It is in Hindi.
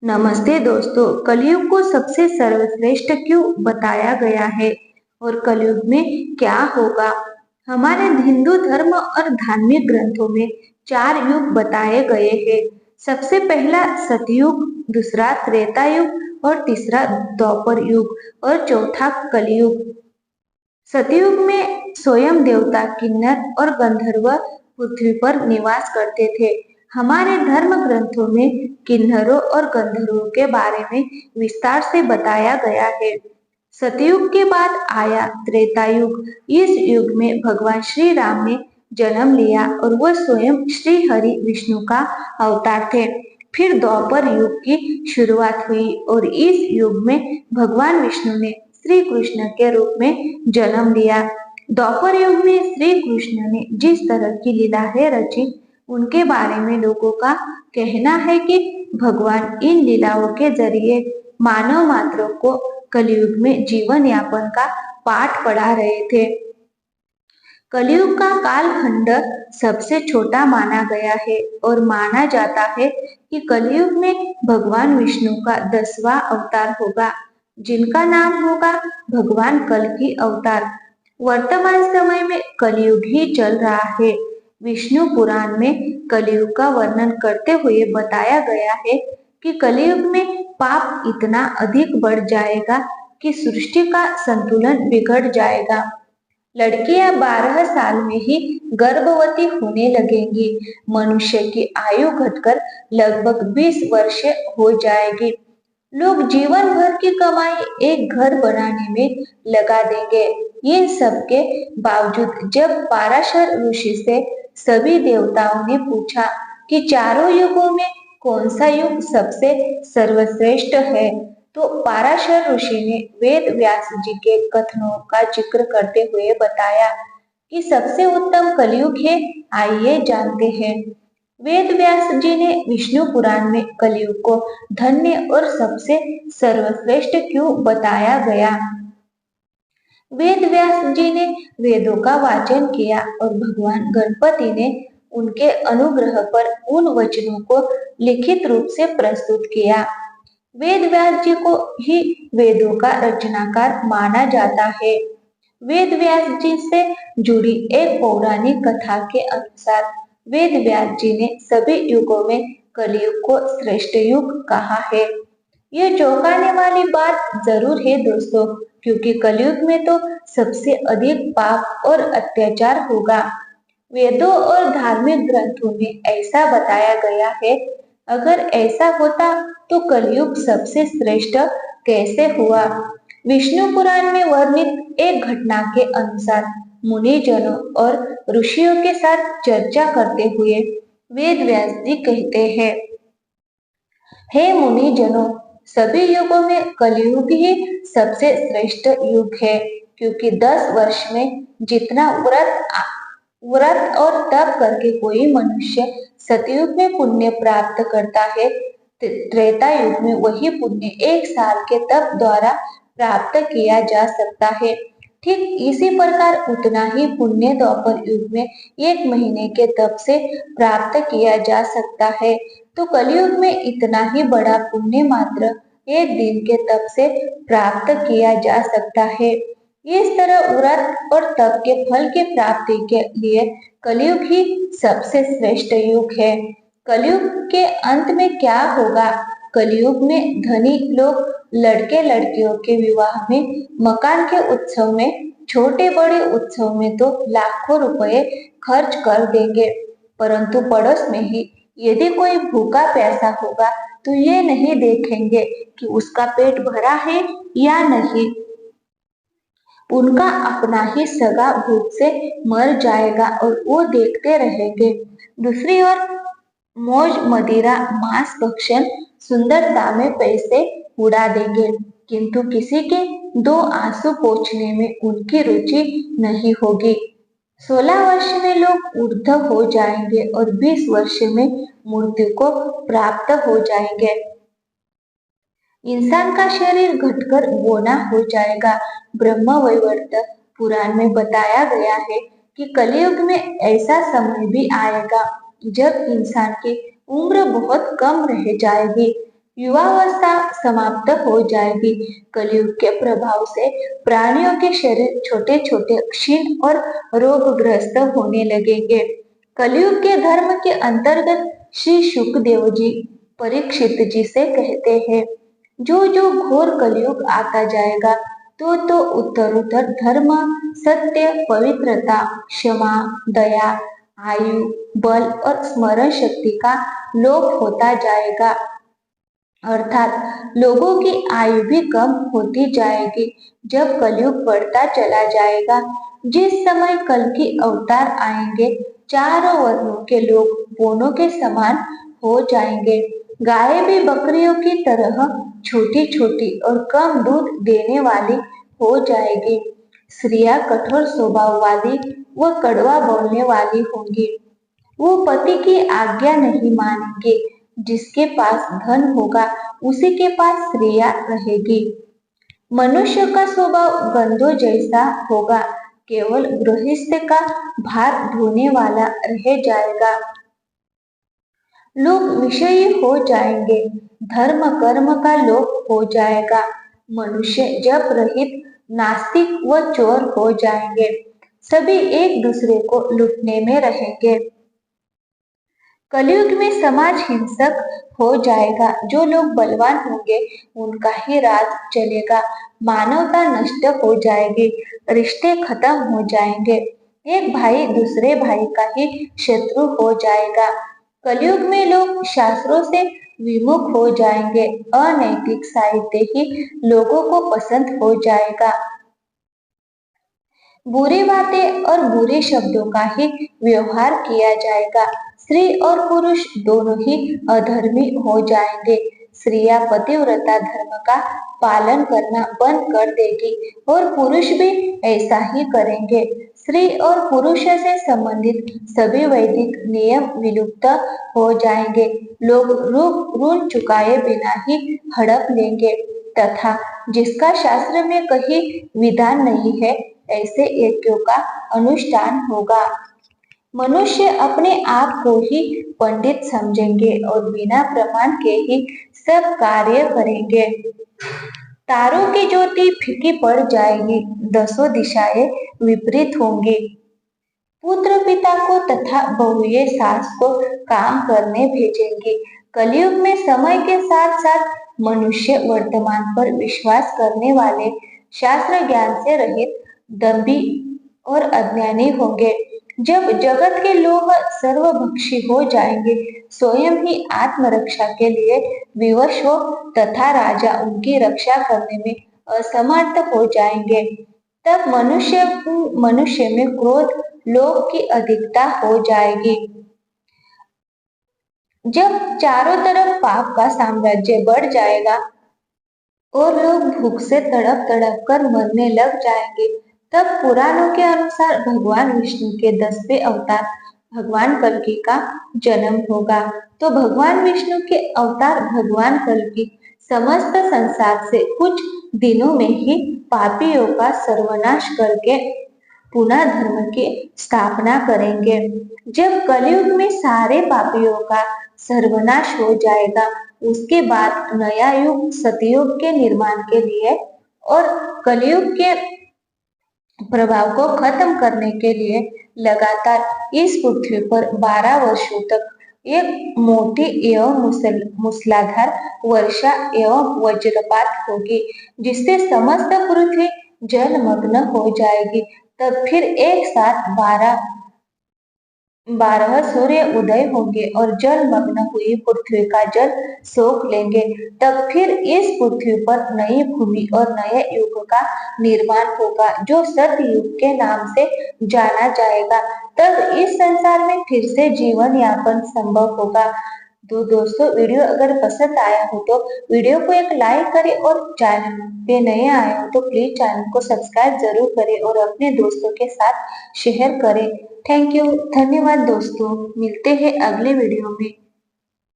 नमस्ते दोस्तों। कलयुग को सबसे सर्वश्रेष्ठ क्यों बताया गया है और कलयुग में क्या होगा? हमारे हिंदू धर्म और धार्मिक ग्रंथों में चार युग बताए गए हैं। सबसे पहला सतयुग, दूसरा त्रेता युग और तीसरा द्वापर युग और चौथा कलयुग। सतयुग में स्वयं देवता किन्नर और गंधर्व पृथ्वी पर निवास करते थे। हमारे धर्म ग्रंथों में किन्नरों और गंधर्वों के बारे में विस्तार से बताया गया है। सतयुग के बाद आया त्रेता युग। इस युग में भगवान श्री राम ने जन्म लिया और वह स्वयं श्री हरि विष्णु का अवतार थे। फिर द्वापर युग की शुरुआत हुई और इस युग में भगवान विष्णु ने श्री कृष्ण के रूप में जन्म लिया। द्वापर युग में श्री कृष्ण ने जिस तरह की लीलाएं रची, उनके बारे में लोगों का कहना है कि भगवान इन लीलाओं के जरिए मानव मात्रों को कलयुग में जीवन यापन का पाठ पढ़ा रहे थे। कलयुग का कालखंड सबसे छोटा माना गया है और माना जाता है कि कलयुग में भगवान विष्णु का 10वां अवतार होगा, जिनका नाम होगा भगवान कल की अवतार। वर्तमान समय में कलयुग ही चल रहा है। विष्णु पुराण में कलयुग का वर्णन करते हुए बताया गया है कि कलयुग में पाप इतना अधिक बढ़ जाएगा कि सृष्टि का संतुलन बिगड़ जाएगा। लड़कियां 12 साल में ही गर्भवती होने लगेंगी। मनुष्य की आयु घटकर लगभग 20 वर्ष हो जाएगी। लोग जीवन भर की कमाई एक घर बनाने में लगा देंगे। इन सब के बावजूद जब पाराशर ऋषि से सभी देवताओं ने पूछा कि चारों युगों में कौन सा युग सबसे सर्वश्रेष्ठ है, तो पाराशर ऋषि ने वेद व्यास जी के कथनों का जिक्र करते हुए बताया कि सबसे उत्तम कलयुग है। आइए जानते हैं। वेद व्यास जी ने विष्णु पुराण में कलयुग को धन्य और सबसे सर्वश्रेष्ठ क्यों बताया गया। वेद व्यास जी ने वेदों का वाचन किया और भगवान गणपति ने उनके अनुग्रह पर उन वचनों को लिखित रूप से प्रस्तुत किया। वेद व्यास जी को ही वेदों का रचनाकार माना जाता है। वेद व्यास जी से जुड़ी एक पौराणिक कथा के अनुसार वेद व्यास जी ने सभी युगों में कलयुग को श्रेष्ठ युग कहा है। ये चौंकाने वाली बात जरूर है दोस्तों, क्योंकि कलयुग में तो सबसे अधिक पाप और अत्याचार होगा। वेदों और धार्मिक ग्रंथों में ऐसा बताया गया है। अगर ऐसा होता तो कलयुग सबसे श्रेष्ठ कैसे हुआ? विष्णु पुराण में वर्णित एक घटना के अनुसार मुनिजनों और ऋषियों के साथ चर्चा करते हुए वेद व्यास जी कहते हैं, हे मुनिजनों, सभी युगों में कलयुग ही सबसे श्रेष्ठ युग है, क्योंकि 10 वर्ष में जितना व्रत और तप करके कोई मनुष्य सतयुग में पुण्य प्राप्त करता है, त्रेता युग में वही पुण्य 1 साल के तप द्वारा प्राप्त किया जा सकता है। ठीक इसी प्रकार उतना ही पुण्य द्वापर युग में 1 महीने के तप से प्राप्त किया जा सकता है। तो कलयुग में इतना ही बड़ा पुण्य मात्र 1 दिन के तप से प्राप्त किया जा सकता है। इस तरह व्रत और तप के फल की प्राप्ति के लिए कलयुग ही सबसे श्रेष्ठ युग है। कलयुग के अंत में क्या होगा? कलयुग में धनी लोग लड़के लड़कियों के विवाह में, मकान के उत्सव में, छोटे बड़े उत्सव में तो लाखों रुपए खर्च कर देंगे, परंतु पड़ोस में ही यदि कोई भूखा प्यासा होगा तो ये नहीं देखेंगे कि उसका पेट भरा है या नहीं। उनका अपना ही सगा भूख से मर जाएगा और वो देखते रहेंगे। दूसरी ओर मौज मदिरा, मांस भक्षण, सुंदरता में पैसे उड़ा देंगे, किंतु किसी के 2 आंसू पोंछने में उनकी रुचि नहीं होगी। 16 वर्ष में लोग ऊर्ध्व हो जाएंगे और 20 वर्ष में मृत्यु को प्राप्त हो जाएंगे। इंसान का शरीर घटकर बौना हो जाएगा। ब्रह्म वैवर्त पुराण में बताया गया है कि कलयुग में ऐसा समय भी आएगा जब इंसान की उम्र बहुत कम रह जाएगी। युवावस्था समाप्त हो जाएगी। कलयुग के प्रभाव से प्राणियों के शरीर छोटे छोटे क्षीण और रोगग्रस्त होने लगेंगे। कलयुग के धर्म के अंतर्गत श्री शुकदेव जी परीक्षित जी से कहते हैं, जो जो घोर कलयुग आता जाएगा तो उत्तरोत्तर धर्म, सत्य, पवित्रता, क्षमा, दया, आयु, बल और स्मरण शक्ति का लोप होता जाएगा। अर्थात लोगों की आयु भी कम होती जाएगी। जब कलयुग बढ़ता चला जाएगा, जिस समय कल की अवतार आएंगे, चारों वर्णों के लोग बोनों के समान हो जाएंगे। गायें भी बकरियों की तरह छोटी छोटी और कम दूध देने वाली हो जाएगी। स्त्रियां कठोर स्वभाव वाली व कड़वा बोलने वाली होंगी। वो पति की आज्ञा नहीं मानेंगे। जिसके पास धन होगा उसी के पास स्त्रियां रहेगी। मनुष्य का स्वभाव गंधों जैसा होगा। केवल गृहस्थ का भार ढोने वाला रह जाएगा। लोग विषयी हो जाएंगे। धर्म कर्म का लोप हो जाएगा। मनुष्य जप रहित नास्तिक व चोर हो जाएंगे। सभी एक दूसरे को लूटने में रहेंगे। कलयुग में समाज हिंसक हो जाएगा। जो लोग बलवान होंगे उनका ही राज चलेगा। मानवता नष्ट हो जाएगी। रिश्ते खत्म हो जाएंगे। एक भाई दूसरे भाई का ही शत्रु हो जाएगा। कलयुग में लोग शास्त्रों से विमुख हो जाएंगे। अनैतिक साहित्य ही लोगों को पसंद हो जाएगा। बुरी बातें और बुरे शब्दों का ही व्यवहार किया जाएगा। स्त्री और पुरुष दोनों ही अधर्मी हो जाएंगे। स्त्रियां पतिव्रता धर्म का पालन करना बंद कर देगी और पुरुष भी ऐसा ही करेंगे। स्त्री और पुरुष से संबंधित सभी वैदिक नियम विलुप्त हो जाएंगे। लोग ऋण चुकाए बिना ही हड़प लेंगे तथा जिसका शास्त्र में कहीं विधान नहीं है ऐसे यज्ञों का अनुष्ठान होगा। मनुष्य अपने आप को ही पंडित समझेंगे और बिना प्रमाण के ही सब कार्य करेंगे। तारों की ज्योति फीकी पड़ जाएगी। दसों दिशाएं विपरीत होंगी। पुत्र पिता को तथा बहुएं सास को काम करने भेजेंगे। कलयुग में समय के साथ साथ मनुष्य वर्तमान पर विश्वास करने वाले, शास्त्र ज्ञान से रहित, दंभी और अज्ञानी होंगे। जब जगत के लोग सर्वभक्षी हो जाएंगे, स्वयं ही आत्मरक्षा के लिए विवश हो तथा राजा उनकी रक्षा करने में असमर्थ हो जाएंगे, तब मनुष्य में क्रोध, लोभ की अधिकता हो जाएगी। जब चारों तरफ पाप का साम्राज्य बढ़ जाएगा और लोग भूख से तड़प तड़प कर मरने लग जाएंगे, तब पुराणों के अनुसार भगवान विष्णु के 10वें अवतार भगवान कल्कि का जन्म होगा। तो भगवान विष्णु के अवतार भगवान कल्कि समस्त संसार से कुछ दिनों में ही पापियों का सर्वनाश करके पुनः धर्म की स्थापना करेंगे। जब कलयुग में सारे पापियों का सर्वनाश हो जाएगा, उसके बाद नया युग सतयुग के निर्माण के लिए और कलयुग के प्रभाव को खत्म करने के लिए लगातार इस पृथ्वी पर 12 वर्षों तक एक मोटी एवं मूसलाधार वर्षा एवं वज्रपात होगी, जिससे समस्त पृथ्वी जलमग्न हो जाएगी। तब फिर एक साथ 12 सूर्य उदय होंगे और जलमग्न हुई पृथ्वी का जल सोख लेंगे। तब फिर इस पृथ्वी पर नई भूमि और नए युग का निर्माण होगा, जो सतयुग के नाम से जाना जाएगा। तब इस संसार में फिर से जीवन यापन संभव होगा। तो दोस्तों, वीडियो अगर पसंद आया हो तो वीडियो को एक लाइक करें और चैनल पे नए आए हो तो प्लीज चैनल को सब्सक्राइब जरूर करें और अपने दोस्तों के साथ शेयर करें। थैंक यू, धन्यवाद दोस्तों। मिलते हैं अगले वीडियो में।